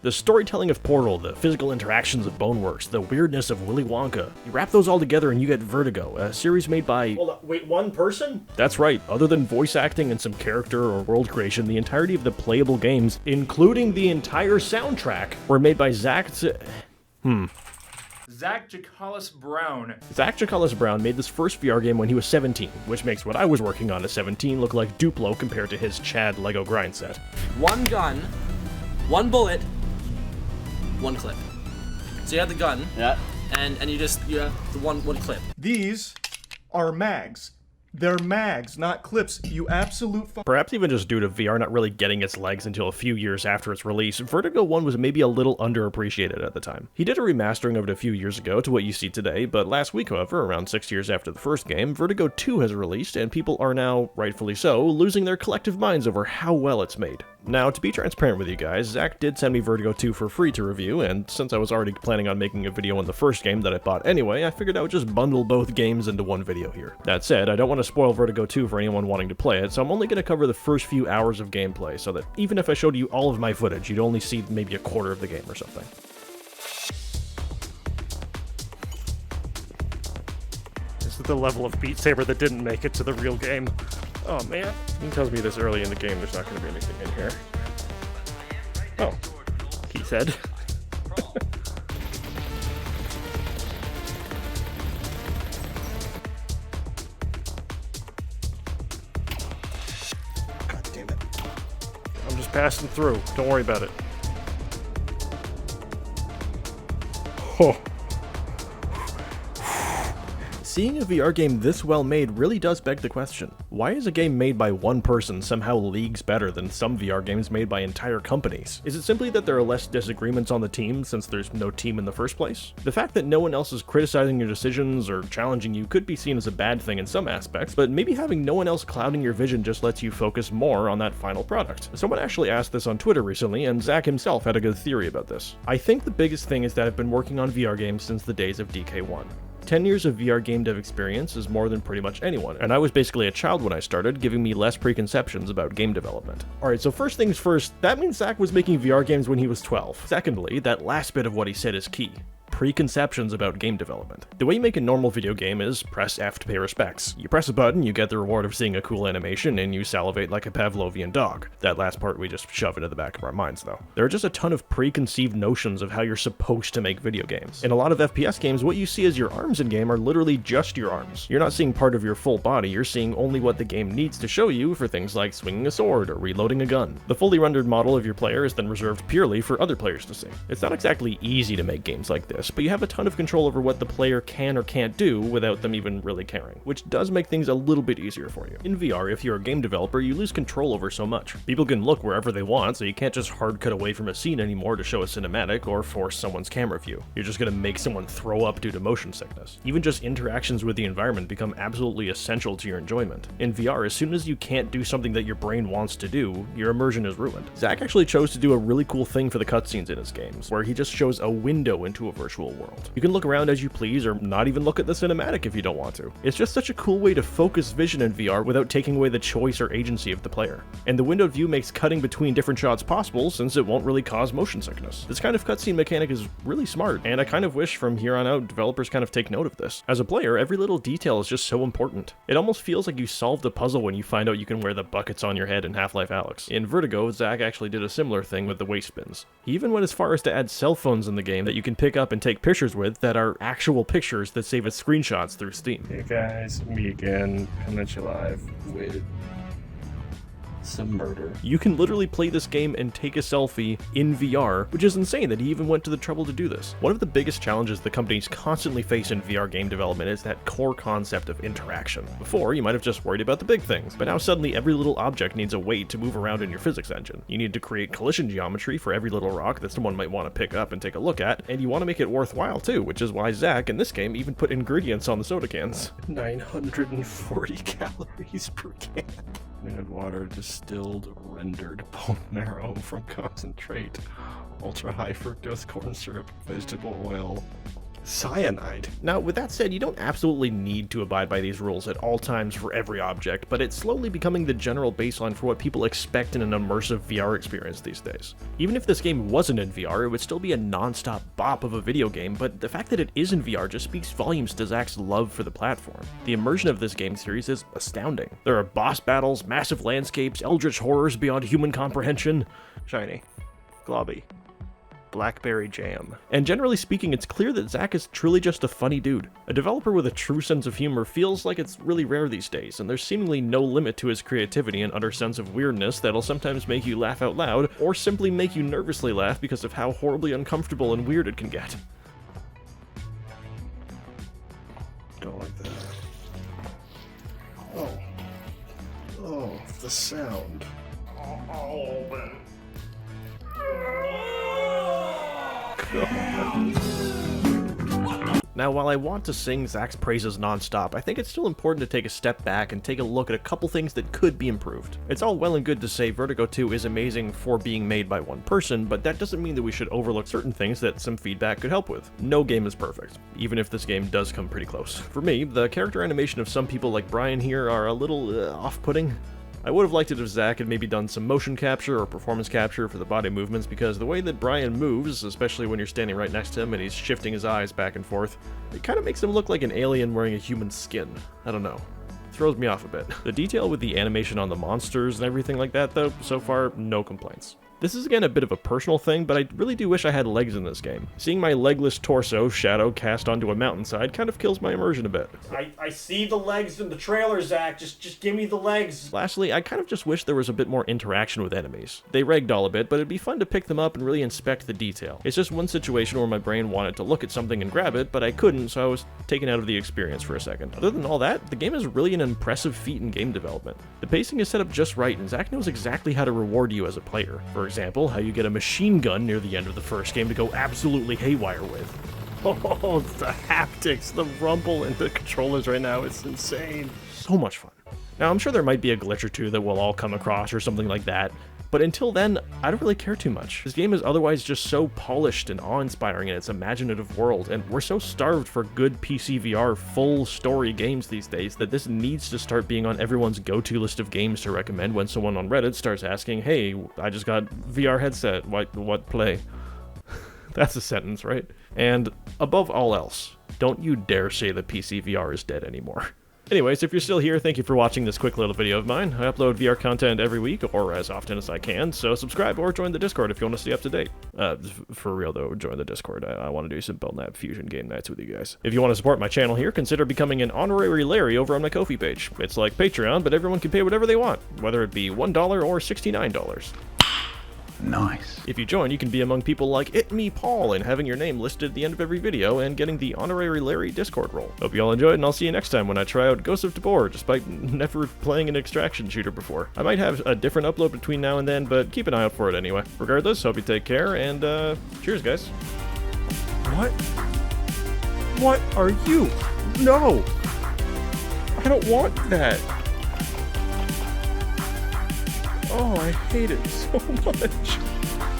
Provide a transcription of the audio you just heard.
The storytelling of Portal, the physical interactions of Boneworks, the weirdness of Willy Wonka. You wrap those all together and you get Vertigo, a series made by... Hold on, wait, one person? That's right. Other than voice acting and some character or world creation, the entirety of the playable games, including the entire soundtrack, were made by Zach Jackalis Brown. Zach Jackalis Brown made this first VR game when he was 17, which makes what I was working on at 17 look like Duplo compared to his Chad Lego grind set. One gun, one bullet, one clip. So you have the gun, Yeah. and you have the one clip. These are mags. They're mags, not clips, you absolute Perhaps even just due to VR not really getting its legs until a few years after its release, Vertigo 1 was maybe a little underappreciated at the time. He did a remastering of it a few years ago to what you see today, but last week, however, around 6 years after the first game, Vertigo 2 has released, and people are now, rightfully so, losing their collective minds over how well it's made. Now, to be transparent with you guys, Zach did send me Vertigo 2 for free to review, and since I was already planning on making a video on the first game that I bought anyway, I figured I would just bundle both games into one video here. That said, I don't want to spoil Vertigo 2 for anyone wanting to play it, so I'm only going to cover the first few hours of gameplay, so that even if I showed you all of my footage, you'd only see maybe a quarter of the game or something. This is the level of Beat Saber that didn't make it to the real game. Oh man. He tells me this early in the game there's not going to be anything in here. Oh, he said. God damn it. I'm just passing through. Don't worry about it. Oh. Seeing a VR game this well made really does beg the question. Why is a game made by one person somehow leagues better than some VR games made by entire companies? Is it simply that there are less disagreements on the team since there's no team in the first place? The fact that no one else is criticizing your decisions or challenging you could be seen as a bad thing in some aspects, but maybe having no one else clouding your vision just lets you focus more on that final product. Someone actually asked this on Twitter recently, and Zach himself had a good theory about this. I think the biggest thing is that I've been working on VR games since the days of DK1. 10 years of VR game dev experience is more than pretty much anyone, and I was basically a child when I started, giving me less preconceptions about game development. Alright, so first things first, that means Zach was making VR games when he was 12. Secondly, that last bit of what he said is key. Preconceptions about game development. The way you make a normal video game is press F to pay respects. You press a button, you get the reward of seeing a cool animation, and you salivate like a Pavlovian dog. That last part we just shove into the back of our minds though. There are just a ton of preconceived notions of how you're supposed to make video games. In a lot of FPS games, what you see as your arms in game are literally just your arms. You're not seeing part of your full body, you're seeing only what the game needs to show you for things like swinging a sword or reloading a gun. The fully rendered model of your player is then reserved purely for other players to see. It's not exactly easy to make games like this, but you have a ton of control over what the player can or can't do without them even really caring, which does make things a little bit easier for you. In VR, if you're a game developer, you lose control over so much. People can look wherever they want, so you can't just hard cut away from a scene anymore to show a cinematic or force someone's camera view. You're just gonna make someone throw up due to motion sickness. Even just interactions with the environment become absolutely essential to your enjoyment. In VR, as soon as you can't do something that your brain wants to do, your immersion is ruined. Zach actually chose to do a really cool thing for the cutscenes in his games, where he just shows a window into a virtual world. You can look around as you please or not even look at the cinematic if you don't want to. It's just such a cool way to focus vision in VR without taking away the choice or agency of the player. And the windowed view makes cutting between different shots possible since it won't really cause motion sickness. This kind of cutscene mechanic is really smart, and I kind of wish from here on out developers kind of take note of this. As a player, every little detail is just so important. It almost feels like you solved the puzzle when you find out you can wear the buckets on your head in Half-Life Alyx. In Vertigo, Zach actually did a similar thing with the waist bins. He even went as far as to add cell phones in the game that you can pick up and take pictures with that are actual pictures that save as screenshots through Steam. Hey guys, me again, coming at you live with some murder. You can literally play this game and take a selfie in VR, which is insane that he even went to the trouble to do this. One of the biggest challenges the companies constantly face in VR game development is that core concept of interaction. Before, you might have just worried about the big things, but now suddenly every little object needs a weight to move around in your physics engine. You need to create collision geometry for every little rock that someone might want to pick up and take a look at, and you want to make it worthwhile too, which is why Zach in this game even put ingredients on the soda cans. 940 calories per can. Minute water, distilled, rendered bone marrow from concentrate, ultra high fructose corn syrup, vegetable oil, Cyanide. Now, with that said, you don't absolutely need to abide by these rules at all times for every object, but it's slowly becoming the general baseline for what people expect in an immersive VR experience these days. Even if this game wasn't in VR, it would still be a non-stop bop of a video game, but the fact that it is in VR just speaks volumes to Zach's love for the platform. The immersion of this game series is astounding. There are boss battles, massive landscapes, eldritch horrors beyond human comprehension. Shiny. Globby. Blackberry jam. And generally speaking, it's clear that Zach is truly just a funny dude. A developer with a true sense of humor feels like it's really rare these days, and there's seemingly no limit to his creativity and utter sense of weirdness that'll sometimes make you laugh out loud, or simply make you nervously laugh because of how horribly uncomfortable and weird it can get. Don't like that. Oh, the sound. Now, while I want to sing Zach's praises non-stop, I think it's still important to take a step back and take a look at a couple things that could be improved. It's all well and good to say Vertigo 2 is amazing for being made by one person, but that doesn't mean that we should overlook certain things that some feedback could help with. No game is perfect, even if this game does come pretty close. For me, the character animation of some people like Brian here are a little off-putting. I would have liked it if Zach had maybe done some motion capture or performance capture for the body movements, because the way that Brian moves, especially when you're standing right next to him and he's shifting his eyes back and forth, it kind of makes him look like an alien wearing a human skin. I don't know. Throws me off a bit. The detail with the animation on the monsters and everything like that, though, so far, no complaints. This is again a bit of a personal thing, but I really do wish I had legs in this game. Seeing my legless torso, Shadow, cast onto a mountainside kind of kills my immersion a bit. I see the legs in the trailer, Zach. Just give me the legs. Lastly, I kind of just wish there was a bit more interaction with enemies. They ragdoll a bit, but it'd be fun to pick them up and really inspect the detail. It's just one situation where my brain wanted to look at something and grab it, but I couldn't, so I was taken out of the experience for a second. Other than all that, the game is really an impressive feat in game development. The pacing is set up just right, and Zach knows exactly how to reward you as a player. For example, how you get a machine gun near the end of the first game to go absolutely haywire with. Oh, the haptics, the rumble in the controllers right now, it's insane. So much fun. Now, I'm sure there might be a glitch or two that we'll all come across or something like that, but until then, I don't really care too much. This game is otherwise just so polished and awe-inspiring in its imaginative world, and we're so starved for good PCVR full-story games these days that this needs to start being on everyone's go-to list of games to recommend when someone on Reddit starts asking, hey, I just got VR headset, what play? That's a sentence, right? And above all else, don't you dare say the PCVR is dead anymore. Anyways, if you're still here, thank you for watching this quick little video of mine. I upload VR content every week, or as often as I can, so subscribe or join the Discord if you want to stay up to date. For real though, join the Discord. I want to do some Belknap Fusion game nights with you guys. If you want to support my channel here, consider becoming an honorary Larry over on my Ko-fi page. It's like Patreon, but everyone can pay whatever they want, whether it be $1 or $69. Nice. If you join, you can be among people like It Me Paul and having your name listed at the end of every video and getting the Honorary Larry Discord role. Hope you all enjoyed, and I'll see you next time when I try out Ghost of Tabor, despite never playing an extraction shooter before. I might have a different upload between now and then, but keep an eye out for it anyway. Regardless, hope you take care, and cheers guys. What? What are you? No! I don't want that! Oh, I hate it so much.